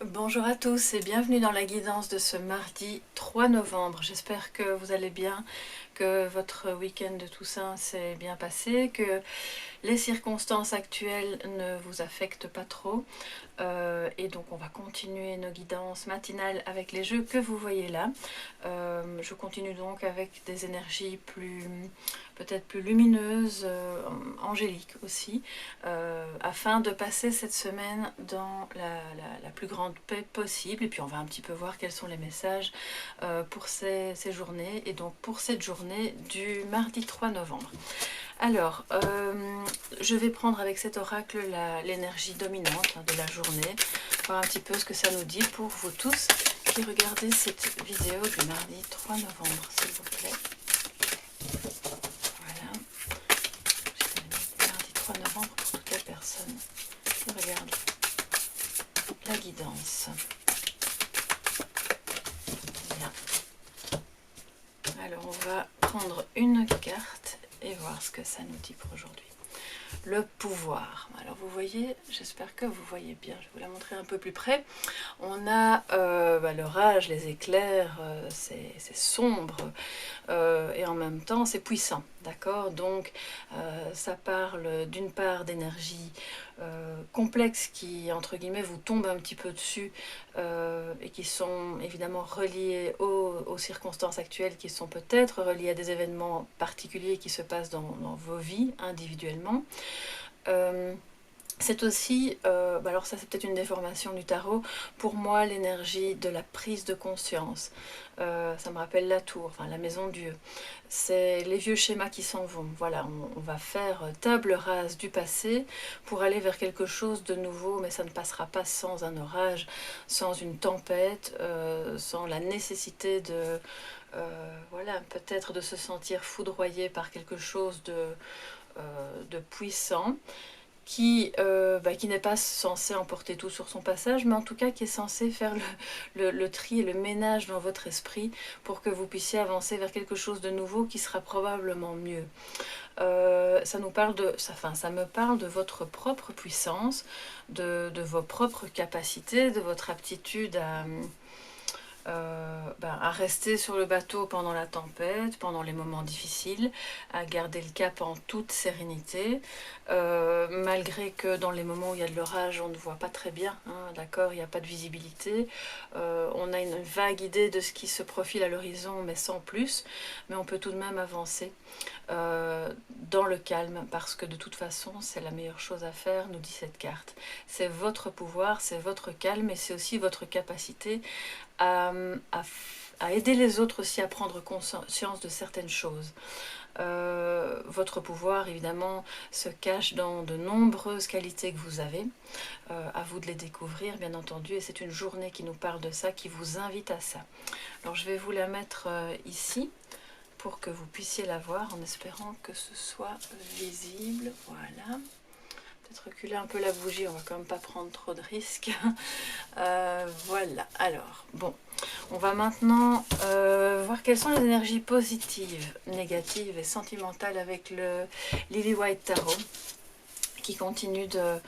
Bonjour à tous et bienvenue dans la guidance de ce mardi 3 novembre. J'espère que vous allez bien, que votre week-end de Toussaint s'est bien passé, que les circonstances actuelles ne vous affectent pas trop. Et donc on va continuer nos guidances matinales avec les jeux que vous voyez là. Je continue donc avec des énergies peut-être plus lumineuses, angéliques aussi, afin de passer cette semaine dans la plus grande paix possible. Et puis on va un petit peu voir quels sont les messages pour ces journées, et donc pour cette journée du mardi 3 novembre. Alors, je vais prendre avec cet oracle l'énergie dominante de la journée, voir un petit peu ce que ça nous dit pour vous tous qui regardez cette vidéo du mardi 3 novembre, s'il vous plaît. Voilà, mardi 3 novembre pour toutes les personnes qui regardent la guidance. Bien. Alors, on va prendre une carte et voir ce que ça nous dit pour aujourd'hui. Le pouvoir. Alors vous voyez, j'espère que vous voyez bien, je vais vous la montrer un peu plus près. On a l'orage, les éclairs, c'est sombre et en même temps c'est puissant, d'accord? Donc ça parle d'une part d'énergie complexes qui, entre guillemets, vous tombent un petit peu dessus et qui sont évidemment reliés aux circonstances actuelles, qui sont peut-être reliés à des événements particuliers qui se passent dans vos vies individuellement. C'est aussi, alors ça c'est peut-être une déformation du tarot, pour moi l'énergie de la prise de conscience. Ça me rappelle la tour, enfin la maison Dieu. C'est les vieux schémas qui s'en vont. Voilà, on va faire table rase du passé pour aller vers quelque chose de nouveau, mais ça ne passera pas sans un orage, sans une tempête, sans la nécessité de, voilà, peut-être de se sentir foudroyé par quelque chose de puissant, qui n'est pas censé emporter tout sur son passage, mais en tout cas qui est censé faire le tri et le ménage dans votre esprit pour que vous puissiez avancer vers quelque chose de nouveau qui sera probablement mieux. Ça me parle de votre propre puissance, de vos propres capacités, de votre aptitude à rester sur le bateau pendant la tempête, pendant les moments difficiles, à garder le cap en toute sérénité, malgré que dans les moments où il y a de l'orage, on ne voit pas très bien, hein, d'accord, il n'y a pas de visibilité, on a une vague idée de ce qui se profile à l'horizon, mais sans plus, mais on peut tout de même avancer dans le calme, parce que de toute façon, c'est la meilleure chose à faire, nous dit cette carte. C'est votre pouvoir, c'est votre calme, et c'est aussi votre capacité à, à, à aider les autres aussi à prendre conscience de certaines choses. Votre pouvoir, évidemment, se cache dans de nombreuses qualités que vous avez. À vous de les découvrir, bien entendu, et c'est une journée qui nous parle de ça, qui vous invite à ça. Alors, je vais vous la mettre ici pour que vous puissiez la voir, en espérant que ce soit visible. Voilà. Peut-être reculer un peu la bougie, on va quand même pas prendre trop de risques. Voilà, alors, bon, on va maintenant voir quelles sont les énergies positives, négatives et sentimentales avec le Lily White Tarot, qui continue de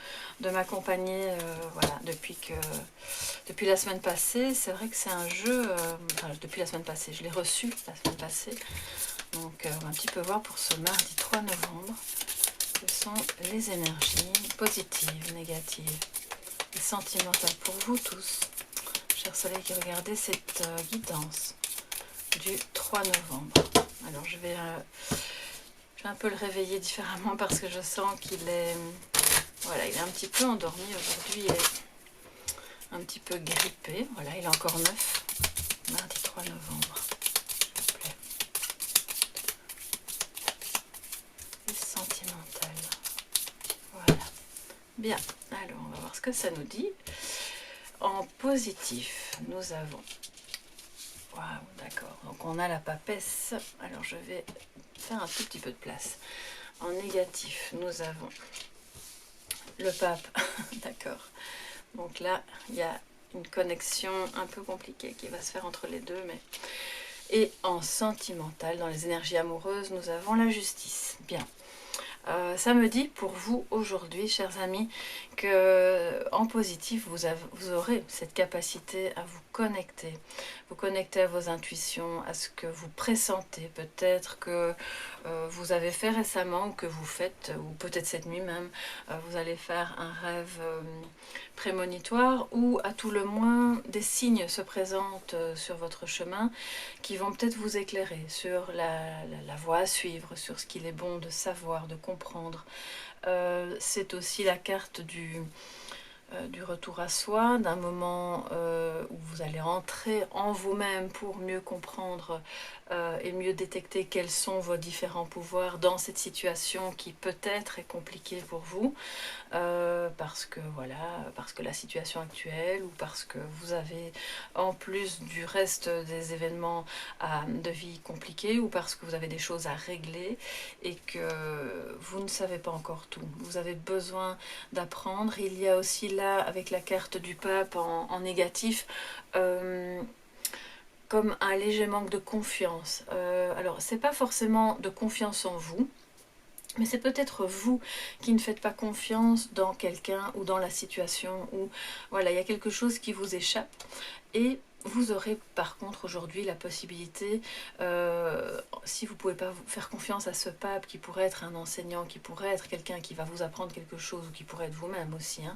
m'accompagner voilà, depuis la semaine passée. C'est vrai que c'est un jeu, depuis la semaine passée, je l'ai reçu la semaine passée, donc on va un petit peu voir pour ce mardi 3 novembre. Ce sont les énergies positives, négatives et sentimentales pour vous tous, chers soleils qui regardez cette guidance du 3 novembre. Alors je vais un peu le réveiller différemment parce que je sens qu'il est, voilà, il est un petit peu endormi aujourd'hui, il est un petit peu grippé. Voilà, il est encore neuf, mardi 3 novembre. Sentimentale. Voilà. Bien, alors on va voir ce que ça nous dit. En positif, nous avons... Waouh, d'accord. Donc on a la papesse. Alors je vais faire un tout petit peu de place. En négatif, nous avons le pape. D'accord. Donc là, il y a une connexion un peu compliquée qui va se faire entre les deux, mais... Et en sentimental, dans les énergies amoureuses, nous avons la justice. Bien. Ça me dit pour vous aujourd'hui, chers amis, que en positif, vous aurez cette capacité à vous connecter à vos intuitions, à ce que vous pressentez, peut-être que vous avez fait récemment ou que vous faites, ou peut-être cette nuit même, vous allez faire un rêve prémonitoire, ou à tout le moins des signes se présentent sur votre chemin qui vont peut-être vous éclairer sur la voie à suivre, sur ce qu'il est bon de savoir, de comprendre. C'est aussi la carte du retour à soi, d'un moment où vous allez entrer en vous-même pour mieux comprendre et mieux détecter quels sont vos différents pouvoirs dans cette situation qui peut-être est compliquée pour vous, parce que voilà, parce que la situation actuelle, ou parce que vous avez en plus du reste des événements de vie compliqués, ou parce que vous avez des choses à régler et que vous ne savez pas encore tout. Vous avez besoin d'apprendre. Il y a aussi là, avec la carte du pape en négatif, comme un léger manque de confiance. Alors, c'est pas forcément de confiance en vous, mais c'est peut-être vous qui ne faites pas confiance dans quelqu'un ou dans la situation, ou voilà, il y a quelque chose qui vous échappe. Et vous aurez par contre aujourd'hui la possibilité, si vous ne pouvez pas faire confiance à ce pape qui pourrait être un enseignant, qui pourrait être quelqu'un qui va vous apprendre quelque chose, ou qui pourrait être vous-même aussi, hein,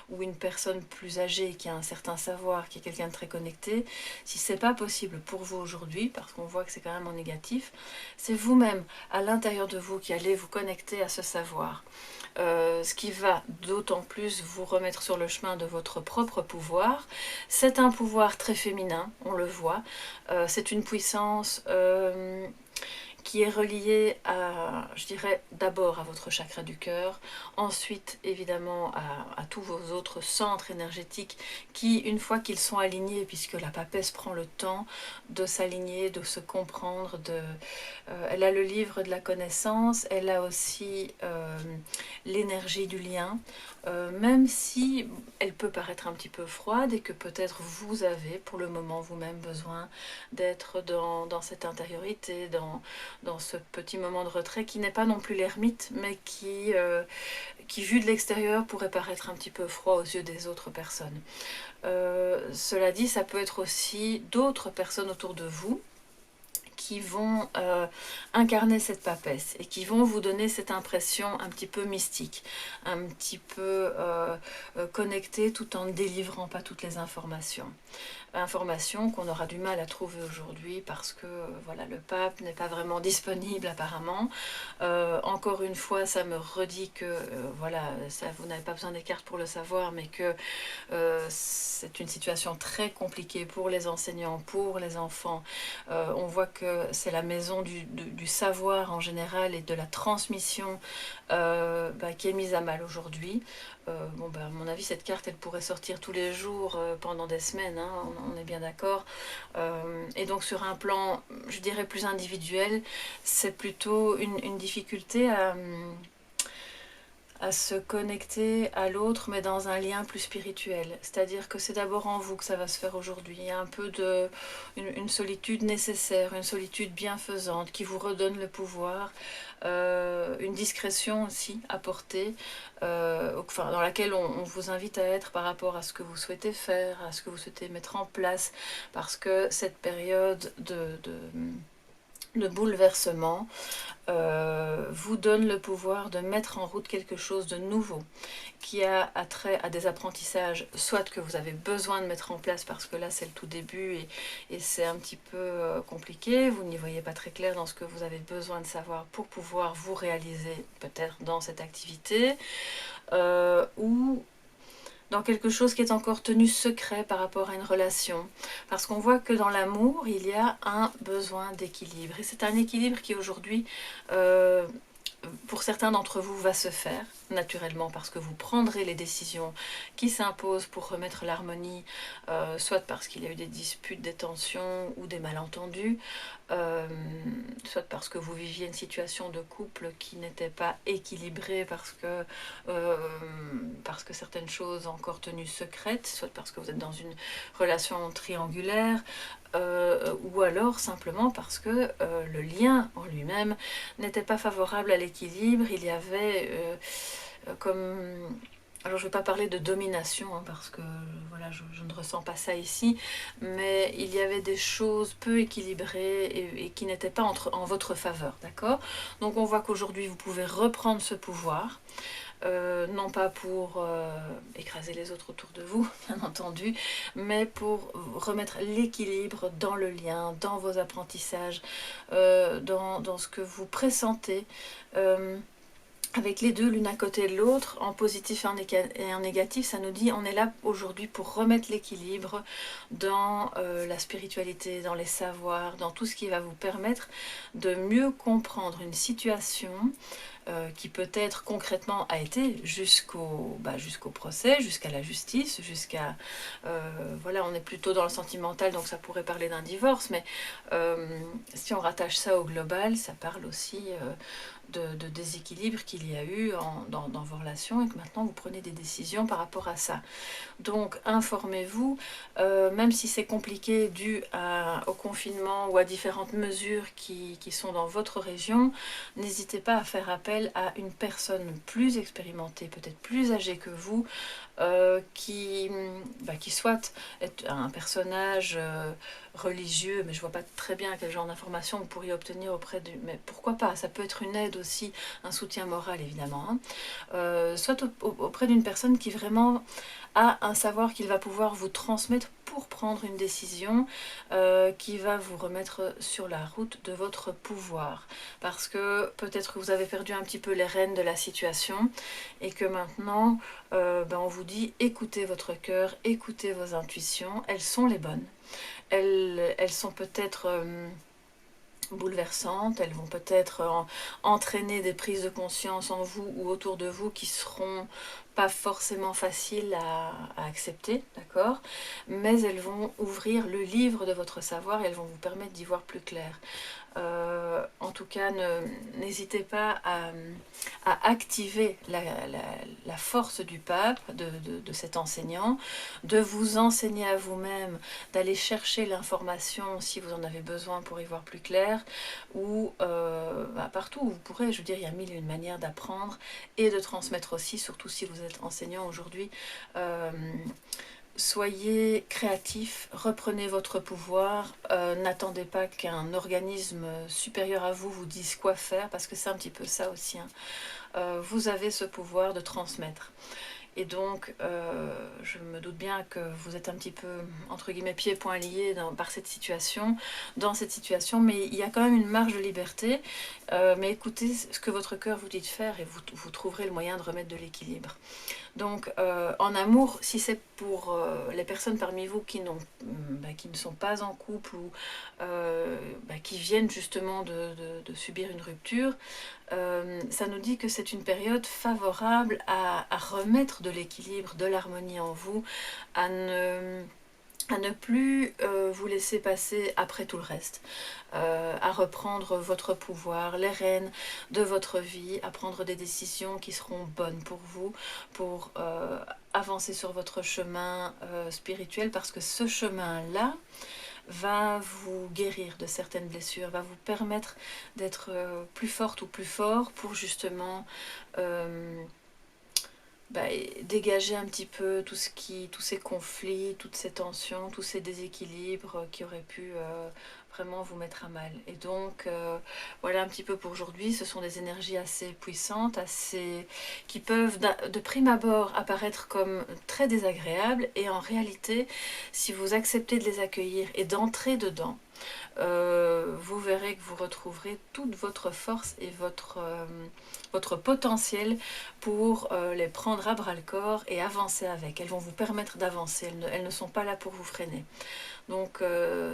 ou une personne plus âgée qui a un certain savoir, qui est quelqu'un de très connecté, si c'est pas possible pour vous aujourd'hui, parce qu'on voit que c'est quand même en négatif, c'est vous-même, à l'intérieur de vous, qui allez vous connecter à ce savoir. Ce qui va d'autant plus vous remettre sur le chemin de votre propre pouvoir. C'est un pouvoir très féminin, on le voit. C'est une puissance qui est reliée à, je dirais, d'abord à votre chakra du cœur, ensuite évidemment à tous vos autres centres énergétiques qui, une fois qu'ils sont alignés, puisque la papesse prend le temps de s'aligner, de se comprendre, elle a le livre de la connaissance, elle a aussi l'énergie du lien, même si elle peut paraître un petit peu froide et que peut-être vous avez pour le moment vous-même besoin d'être dans cette intériorité, dans ce petit moment de retrait qui n'est pas non plus l'ermite, mais qui vu de l'extérieur pourrait paraître un petit peu froid aux yeux des autres personnes. Cela dit, ça peut être aussi d'autres personnes autour de vous qui vont incarner cette papesse et qui vont vous donner cette impression un petit peu mystique, un petit peu connectée, tout en ne délivrant pas toutes les informations. Informations qu'on aura du mal à trouver aujourd'hui parce que voilà, le pape n'est pas vraiment disponible apparemment. Encore une fois, ça me redit que voilà, ça, vous n'avez pas besoin des cartes pour le savoir, mais que c'est une situation très compliquée pour les enseignants, pour les enfants. On voit que c'est la maison du savoir en général et de la transmission qui est mise à mal aujourd'hui. À mon avis, cette carte, elle pourrait sortir tous les jours pendant des semaines, hein, on est bien d'accord. Et donc sur un plan, je dirais plus individuel, c'est plutôt une difficulté à se connecter à l'autre, mais dans un lien plus spirituel. C'est-à-dire que c'est d'abord en vous que ça va se faire aujourd'hui. Il y a un peu une solitude nécessaire, une solitude bienfaisante qui vous redonne le pouvoir, une discrétion aussi à porter, dans laquelle on vous invite à être par rapport à ce que vous souhaitez faire, à ce que vous souhaitez mettre en place, parce que cette période de bouleversement vous donne le pouvoir de mettre en route quelque chose de nouveau qui a attrait à des apprentissages, soit que vous avez besoin de mettre en place parce que là c'est le tout début et c'est un petit peu compliqué, vous n'y voyez pas très clair dans ce que vous avez besoin de savoir pour pouvoir vous réaliser peut-être dans cette activité, ou dans quelque chose qui est encore tenu secret par rapport à une relation. Parce qu'on voit que dans l'amour, il y a un besoin d'équilibre. Et c'est un équilibre qui aujourd'hui, pour certains d'entre vous, va se faire. naturellement parce que vous prendrez les décisions qui s'imposent pour remettre l'harmonie, soit parce qu'il y a eu des disputes, des tensions ou des malentendus, soit parce que vous viviez une situation de couple qui n'était pas équilibrée parce que certaines choses encore tenues secrètes, soit parce que vous êtes dans une relation triangulaire, ou alors simplement parce que le lien en lui-même n'était pas favorable à l'équilibre. Il y avait comme... Alors je ne vais pas parler de domination, hein, parce que voilà, je ne ressens pas ça ici, mais il y avait des choses peu équilibrées et qui n'étaient pas en votre faveur, d'accord? Donc on voit qu'aujourd'hui vous pouvez reprendre ce pouvoir, non pas pour écraser les autres autour de vous, bien entendu, mais pour remettre l'équilibre dans le lien, dans vos apprentissages, dans ce que vous pressentez. Avec les deux, l'une à côté de l'autre, en positif et en négatif, ça nous dit on est là aujourd'hui pour remettre l'équilibre dans la spiritualité, dans les savoirs, dans tout ce qui va vous permettre de mieux comprendre une situation qui peut-être concrètement a été jusqu'au procès, jusqu'à la justice, jusqu'à... voilà, on est plutôt dans le sentimental, donc ça pourrait parler d'un divorce, mais si on rattache ça au global, ça parle aussi de déséquilibre qu'il y a eu dans vos relations et que maintenant vous prenez des décisions par rapport à ça. Donc informez-vous, même si c'est compliqué dû au confinement ou à différentes mesures qui sont dans votre région, n'hésitez pas à faire appel à une personne plus expérimentée, peut-être plus âgée que vous, qui soit un personnage religieux, mais je vois pas très bien quel genre d'informations vous pourriez obtenir auprès du... Mais pourquoi pas, ça peut être une aide aussi, un soutien moral évidemment, hein. Soit auprès d'une personne qui vraiment a un savoir qu'il va pouvoir vous transmettre pour prendre une décision qui va vous remettre sur la route de votre pouvoir. Parce que peut-être que vous avez perdu un petit peu les rênes de la situation et que maintenant on vous dit écoutez votre cœur, écoutez vos intuitions, elles sont les bonnes. Elles sont peut-être bouleversantes, elles vont peut-être entraîner des prises de conscience en vous ou autour de vous qui seront pas forcément faciles à accepter, d'accord? Mais elles vont ouvrir le livre de votre savoir et elles vont vous permettre d'y voir plus clair. En tout cas, n'hésitez pas à activer la force du pape, de cet enseignant, de vous enseigner à vous-même, d'aller chercher l'information si vous en avez besoin pour y voir plus clair, ou partout où vous pourrez. Je veux dire, il y a mille et une manières d'apprendre et de transmettre aussi, surtout si vous êtes enseignant aujourd'hui. Soyez créatif, reprenez votre pouvoir, n'attendez pas qu'un organisme supérieur à vous vous dise quoi faire, parce que c'est un petit peu ça aussi, hein. Vous avez ce pouvoir de transmettre. Et donc, je me doute bien que vous êtes un petit peu, entre guillemets, pieds et poings liés dans cette situation, mais il y a quand même une marge de liberté. Mais écoutez ce que votre cœur vous dit de faire et vous trouverez le moyen de remettre de l'équilibre. Donc, en amour, si c'est pour les personnes parmi vous qui ne sont pas en couple ou qui viennent justement de subir une rupture, ça nous dit que c'est une période favorable à remettre de l'équilibre, de l'harmonie en vous, à ne plus vous laisser passer après tout le reste, à reprendre votre pouvoir, les rênes de votre vie, à prendre des décisions qui seront bonnes pour vous, pour avancer sur votre chemin spirituel, parce que ce chemin-là va vous guérir de certaines blessures, va vous permettre d'être plus forte ou plus fort pour justement dégager un petit peu tous ces conflits, toutes ces tensions, tous ces déséquilibres qui auraient pu vraiment vous mettre à mal. Et donc voilà un petit peu pour aujourd'hui. Ce sont des énergies assez puissantes, qui peuvent de prime abord apparaître comme très désagréables, et en réalité, si vous acceptez de les accueillir et d'entrer dedans, vous verrez que vous retrouverez toute votre force et votre potentiel pour les prendre à bras le corps et avancer avec. Elles vont vous permettre d'avancer, elles ne sont pas là pour vous freiner. Donc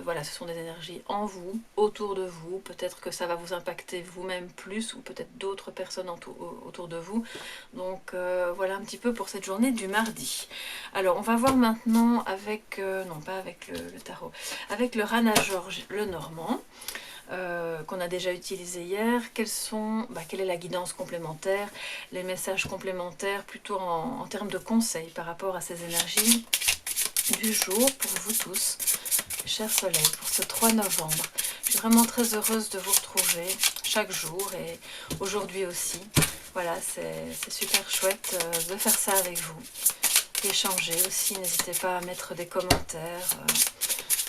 voilà, ce sont des énergies en vous, autour de vous. Peut-être que ça va vous impacter vous-même plus ou peut-être d'autres personnes autour de vous. Donc voilà un petit peu pour cette journée du mardi. Alors on va voir maintenant avec, non pas avec le tarot, avec le Rana-George Lenormand. Qu'on a déjà utilisé hier, quelle est la guidance complémentaire, les messages complémentaires plutôt en termes de conseils par rapport à ces énergies du jour pour vous tous, chers soleils, pour ce 3 novembre. Je suis vraiment très heureuse de vous retrouver chaque jour et aujourd'hui aussi. Voilà, c'est super chouette de faire ça avec vous, d'échanger aussi. N'hésitez pas à mettre des commentaires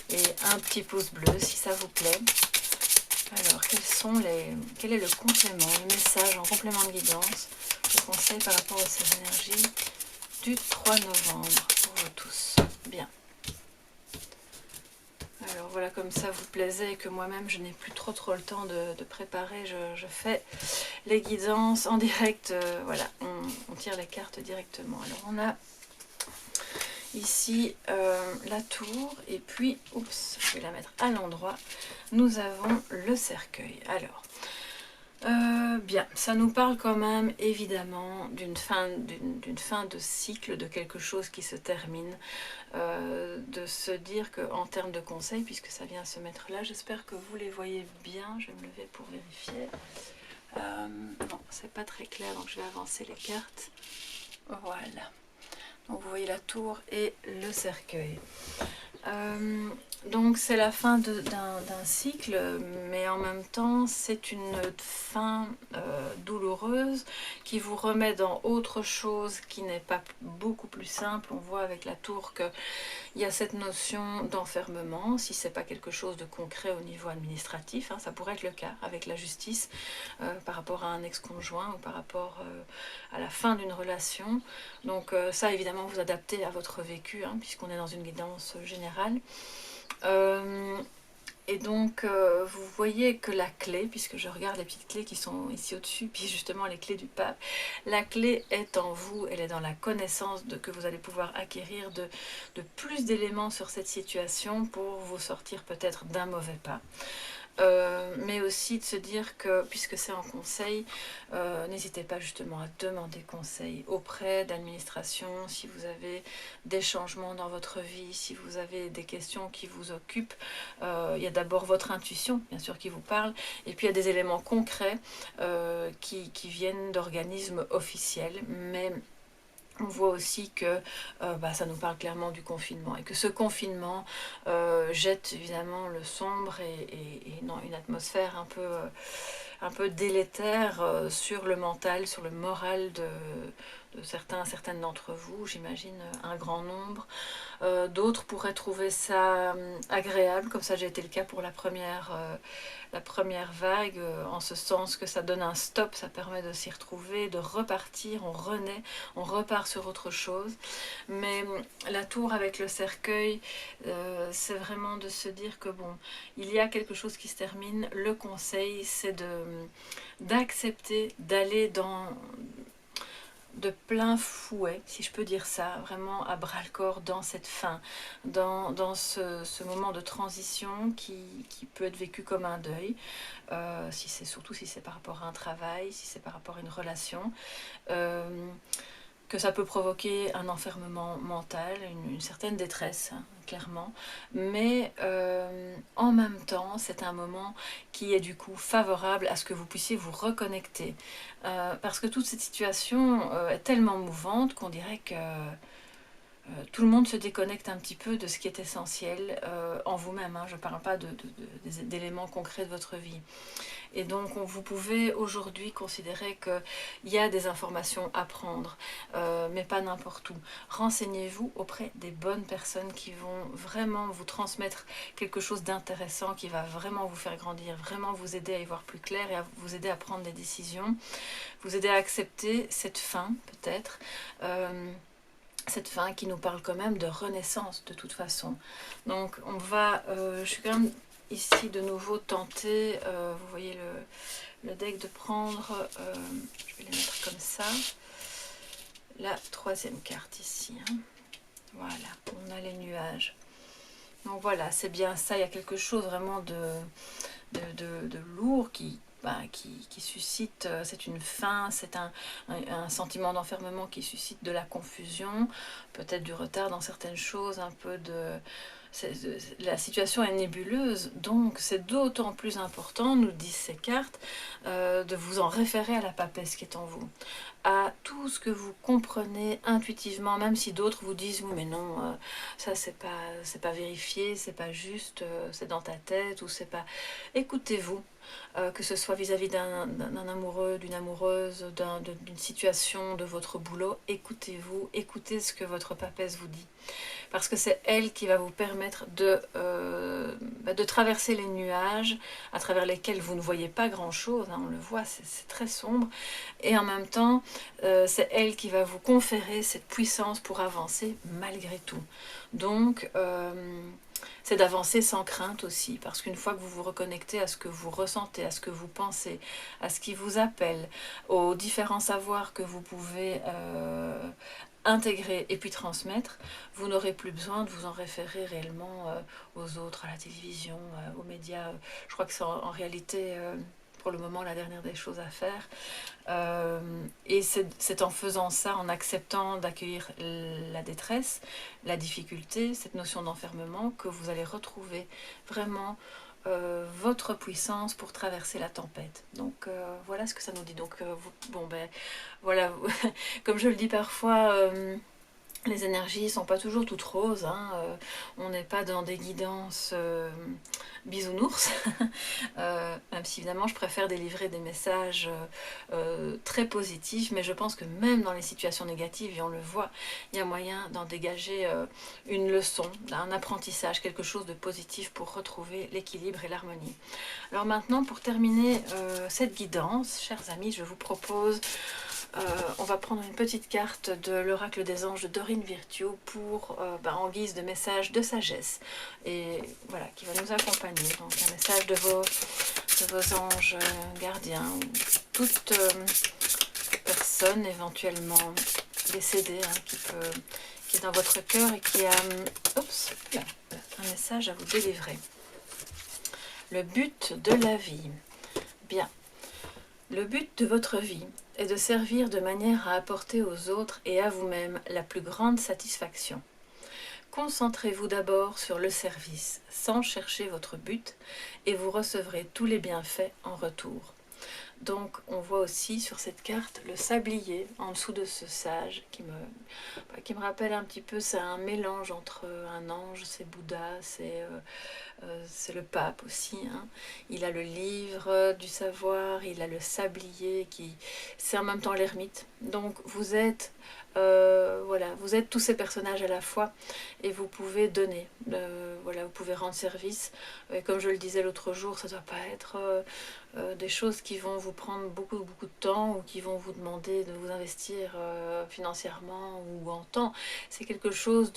et un petit pouce bleu si ça vous plaît. Alors, quel est le complément, le message en complément de guidance, le conseil par rapport à ces énergies du 3 novembre pour vous tous. Bien. Alors voilà, comme ça vous plaisait et que moi-même je n'ai plus trop le temps de préparer, je fais les guidances en direct. Voilà, on tire les cartes directement. Alors on a ici la tour et puis, oups, je vais la mettre à l'endroit, nous avons le cercueil. Alors, bien, ça nous parle quand même évidemment d'une fin de cycle, de quelque chose qui se termine, de se dire qu'en termes de conseils, puisque ça vient se mettre là, j'espère que vous les voyez bien, je vais me lever pour vérifier. Non, c'est pas très clair, donc je vais avancer les cartes. Voilà. Donc vous voyez la tour et le cercueil. Donc c'est la fin d'un cycle, mais en même temps c'est une fin douloureuse qui vous remet dans autre chose qui n'est pas beaucoup plus simple. On voit avec la tour qu'il y a cette notion d'enfermement, si c'est pas quelque chose de concret au niveau administratif, hein, ça pourrait être le cas avec la justice par rapport à un ex-conjoint ou par rapport à la fin d'une relation. Donc ça évidemment vous adaptez à votre vécu, hein, puisqu'on est dans une guidance générale. Et donc vous voyez que la clé, puisque je regarde les petites clés qui sont ici au-dessus, puis justement les clés du pape, la clé est en vous, elle est dans la connaissance que vous allez pouvoir acquérir de plus d'éléments sur cette situation pour vous sortir peut-être d'un mauvais pas. Mais aussi de se dire que, puisque c'est en conseil, n'hésitez pas justement à demander conseil auprès d'administration si vous avez des changements dans votre vie, si vous avez des questions qui vous occupent. Il y a d'abord votre intuition, bien sûr, qui vous parle, et puis il y a des éléments concrets qui viennent d'organismes officiels, mais on voit aussi que ça nous parle clairement du confinement et que ce confinement jette évidemment le sombre et non, une atmosphère un peu délétère sur le mental, sur le moral de certaines d'entre vous, j'imagine un grand nombre. D'autres pourraient trouver ça agréable, comme ça j'ai été le cas pour la première vague, en ce sens que ça donne un stop, ça permet de s'y retrouver, de repartir, on renaît, on repart sur autre chose. Mais la tour avec le cercueil, c'est vraiment de se dire que bon, il y a quelque chose qui se termine. Le conseil, c'est d'accepter d'aller de plein fouet, si je peux dire ça, vraiment à bras-le-corps dans cette fin, dans ce moment de transition qui peut être vécu comme un deuil, surtout si c'est par rapport à un travail, si c'est par rapport à une relation, que ça peut provoquer un enfermement mental, une certaine détresse, hein, clairement, mais en même temps, c'est un moment qui est du coup favorable à ce que vous puissiez vous reconnecter, parce que toute cette situation est tellement mouvante qu'on dirait que tout le monde se déconnecte un petit peu de ce qui est essentiel en vous-même, hein. Je ne parle pas d'éléments concrets de votre vie. Et donc vous pouvez aujourd'hui considérer qu'il y a des informations à prendre, mais pas n'importe où. Renseignez-vous auprès des bonnes personnes qui vont vraiment vous transmettre quelque chose d'intéressant, qui va vraiment vous faire grandir, vraiment vous aider à y voir plus clair et à vous aider à prendre des décisions, vous aider à accepter cette fin peut-être. Cette fin qui nous parle quand même de renaissance de toute façon. Donc on va, je suis quand même ici de nouveau tenter, vous voyez le deck, de prendre, je vais les mettre comme ça, la troisième carte ici, hein. Voilà, on a les nuages. Donc voilà, c'est bien ça, il y a quelque chose vraiment de lourd qui suscite, c'est une faim, c'est un sentiment d'enfermement qui suscite de la confusion, peut-être du retard dans certaines choses, un peu de... La situation est nébuleuse, donc c'est d'autant plus important, nous disent ces cartes, de vous en référer à la papesse qui est en vous, à tout ce que vous comprenez intuitivement, même si d'autres vous disent oui mais non, ça c'est pas vérifié, c'est pas juste, c'est dans ta tête, ou c'est pas... Écoutez-vous, que ce soit vis-à-vis d'un amoureux, d'une amoureuse, d'une situation, de votre boulot, écoutez-vous, écoutez ce que votre papesse vous dit. Parce que c'est elle qui va vous permettre de traverser les nuages à travers lesquels vous ne voyez pas grand-chose, hein, on le voit, c'est très sombre, et en même temps, c'est elle qui va vous conférer cette puissance pour avancer malgré tout. Donc, c'est d'avancer sans crainte aussi, parce qu'une fois que vous vous reconnectez à ce que vous ressentez, à ce que vous pensez, à ce qui vous appelle, aux différents savoirs que vous pouvez intégrer et puis transmettre, vous n'aurez plus besoin de vous en référer réellement aux autres, à la télévision, aux médias. Je crois que c'est en réalité, pour le moment, la dernière des choses à faire. Et c'est en faisant ça, en acceptant d'accueillir la détresse, la difficulté, cette notion d'enfermement, que vous allez retrouver vraiment votre puissance pour traverser la tempête. Donc voilà ce que ça nous dit. Donc bon ben voilà, comme je le dis parfois, les énergies ne sont pas toujours toutes roses, hein. On n'est pas dans des guidances bisounours, même si évidemment je préfère délivrer des messages très positifs, mais je pense que même dans les situations négatives, et on le voit, il y a moyen d'en dégager une leçon, un apprentissage, quelque chose de positif pour retrouver l'équilibre et l'harmonie. Alors maintenant, pour terminer cette guidance, chers amis, je vous propose... on va prendre une petite carte de l'oracle des anges de Dorine Virtue pour, en guise de message de sagesse, et voilà, qui va nous accompagner. Donc un message de vos anges gardiens, ou toute personne éventuellement décédée, hein, qui est dans votre cœur et qui a un message à vous délivrer. Le but de la vie. Bien. Le but de votre vie est de servir de manière à apporter aux autres et à vous-même la plus grande satisfaction. Concentrez-vous d'abord sur le service, sans chercher votre but, et vous recevrez tous les bienfaits en retour. Donc on voit aussi sur cette carte le sablier en dessous de ce sage qui me rappelle un petit peu, c'est un mélange entre un ange, c'est Bouddha, c'est le pape aussi, hein. Il a le livre du savoir, il a le sablier, c'est en même temps l'ermite. Donc vous êtes voilà, vous êtes tous ces personnages à la fois et vous pouvez donner, voilà, vous pouvez rendre service. Et comme je le disais l'autre jour, ça ne doit pas être des choses qui vont vous prendre beaucoup de temps ou qui vont vous demander de vous investir financièrement ou en temps. C'est quelque chose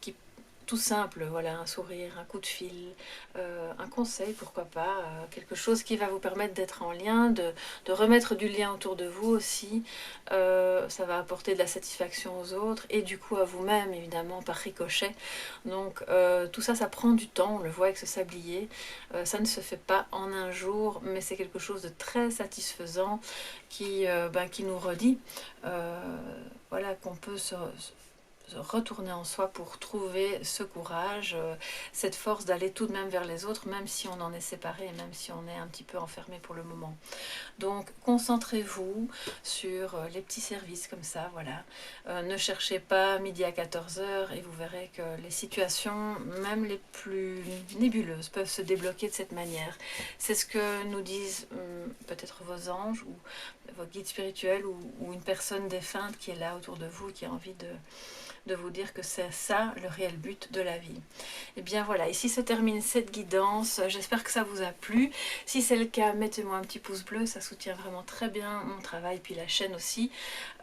qui tout simple, voilà, un sourire, un coup de fil, un conseil, pourquoi pas, quelque chose qui va vous permettre d'être en lien, de remettre du lien autour de vous aussi. Ça va apporter de la satisfaction aux autres et du coup à vous-même, évidemment, par ricochet. Donc tout ça, ça prend du temps, on le voit avec ce sablier. Ça ne se fait pas en un jour, mais c'est quelque chose de très satisfaisant qui nous redit voilà, qu'on peut se retourner en soi pour trouver ce courage, cette force d'aller tout de même vers les autres, même si on en est séparé et même si on est un petit peu enfermé pour le moment. Donc concentrez-vous sur les petits services comme ça, voilà. Ne cherchez pas midi à 14h et vous verrez que les situations, même les plus nébuleuses, peuvent se débloquer de cette manière. C'est ce que nous disent peut-être vos anges ou votre guide spirituel ou une personne défunte qui est là autour de vous, qui a envie de vous dire que c'est ça le réel but de la vie. Et bien voilà, ici se termine cette guidance. J'espère que ça vous a plu. Si c'est le cas, mettez-moi un petit pouce bleu, ça soutient vraiment très bien mon travail, puis la chaîne aussi.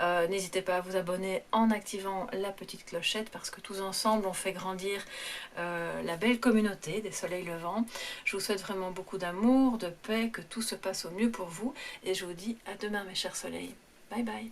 N'hésitez pas à vous abonner en activant la petite clochette, parce que tous ensemble on fait grandir la belle communauté des soleils levants. Je vous souhaite vraiment beaucoup d'amour, de paix, que tout se passe au mieux pour vous, et je vous dis à demain mes chers soleils. Bye bye.